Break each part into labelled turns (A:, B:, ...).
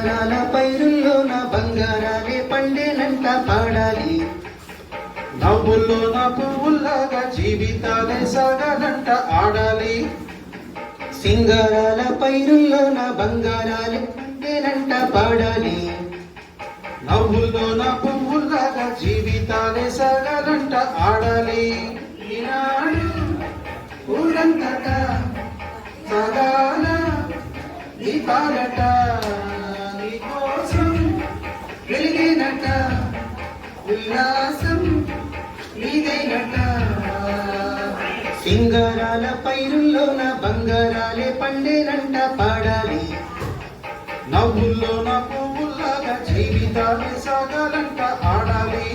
A: సింగారాల పైరుల్లో నా బంగారాలే పండేనంట పాడాలి.
B: నవ్వుల్లో నా పువ్వుల్లాగా జీవితాలే సాగాలంట ఆడాలి.
A: సింగారాల పైరుల్లో నా బంగారాలే పండేనంట పాడాలి.
B: నవ్వుల్లో నా పువ్వుల్లాగా జీవితాలే సాగాలంట ఆడాలి.
A: ఈనాడు ఊరంతట సాగాల దీపాలట నీకోసం వెలిగినట ఉల్లాసం నీదైనట. సింగారాల పైరుల్లో నా బంగారాలే పండేనంట పాడాలి.
B: నవ్వుల్లో నా పువ్వుల్లాగా జీవితాలే సాగాలంట ఆడాలి.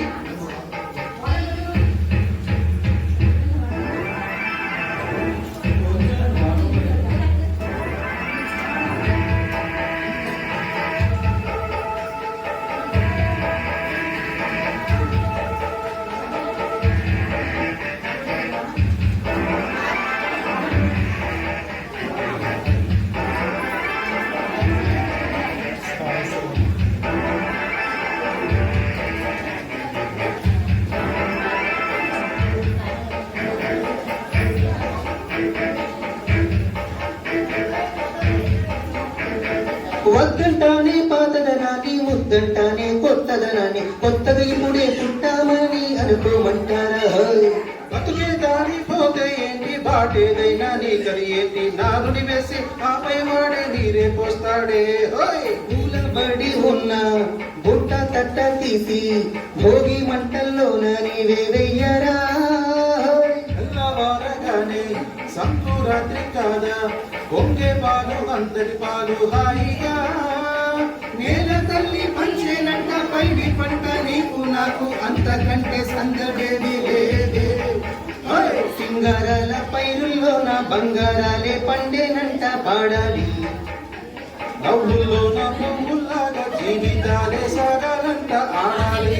A: వద్దంటానే పాతదనాన్ని ముద్దంటానే కొత్తదనాన్ని కొత్తగా ఇప్పుడే పుట్టామని అనుకోమంటారా?
B: బతుకే దారి పోతే ఏంటి బాటేదైనా నీ కలి ఏంటి నాదుని వేసి ఆపై వాడే నీరే పోస్తాడే.
A: పూలబడి ఉన్న బుట్ట తట్ట తీసి భోగి మంటల్లోన నీవే వెయ్యరా.
B: తెల్లవారగానే సంకురాత్రి కాదా పొంగే పాలు అంతటి పాలు హాయిగా
A: నేల తల్లి పంచేనంట పైడి పంట నీకు నాకు అంతకంటే సందడేది లేదే. సింగారాల పైరుల్లో నా బంగారాలే పండేనంట పాడాలి.
B: నవ్వుల్లో నా పువ్వుల్లాగా జీవితాలే సాగాలంట ఆడాలి.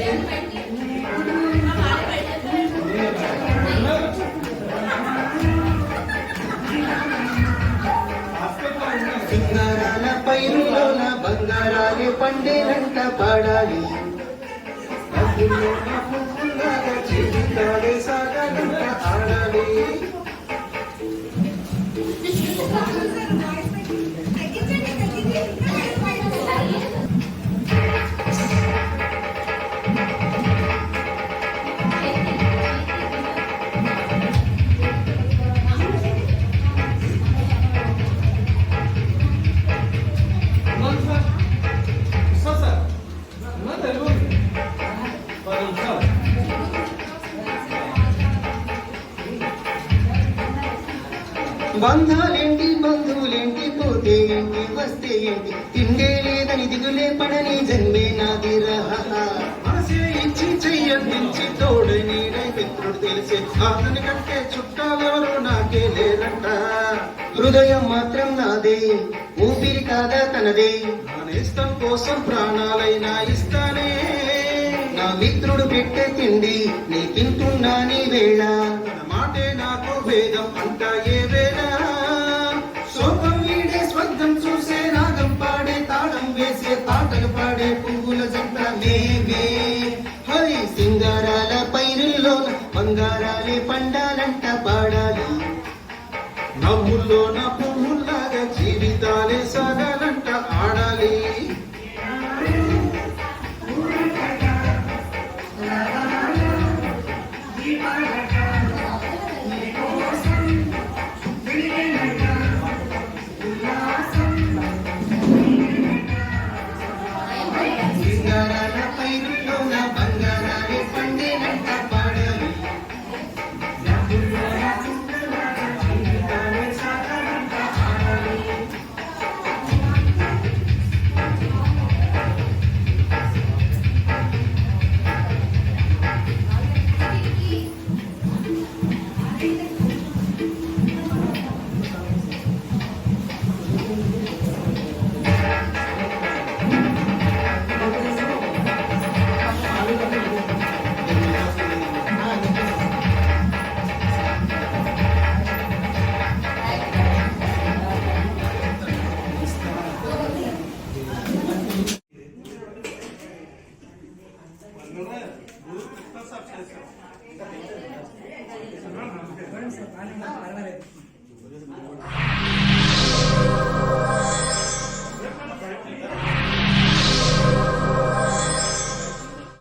A: సింగారాల పైరుల్లో నా బంగారాలే పండేనంట పాడాలి.
B: నవ్వుల్లో నా పువ్వుల్లాగా జీవితాలే సాగాలంట ఆడాలి.
A: బంధాలేంటి బంధువులేంటి పోతే ఏంటి వస్తే ఏంటి తిండే లేదని దిగులే పడని జన్మే నాది రహ.
B: మనసే ఇచ్చి చెయ్యందించి తోడు నీడై మిత్రుడు తెలిసే అతని కంటే చుట్టాలెవరు నాకే లేరంట.
A: హృదయం మాత్రం నాదే ఊపిరి కాదా తనదే.
B: నా నేస్తం కోసం ప్రాణాలైనా ఇస్తానే.
A: నా మిత్రుడు పెట్టే తిండి నీ తింటున్నా నీ వేళ.
B: తన మాటే నాకు వేదం అంట ఏ వేళ.
A: శోకం వీడే స్వర్గం చూసే రాగం పాడే తాళం వేసే పాటలు పాడే పువ్వుల జంట మేమే. హరి సింగారాల పైరుల్లో బంగారాలే పండాలంట పాడాలి.
B: నవ్వుల్లో నా పువ్వుల్లాగా జీవితాలే సాగాలంట ఆడాలి.
A: సింగారాల పైరుల్లో నా బంగారాలే పండేనంట పాడాలి. నవ్వుల్లో నా పువ్వుల్లాగా జీవితాలే సాగాలంట
C: పర్వాలేదు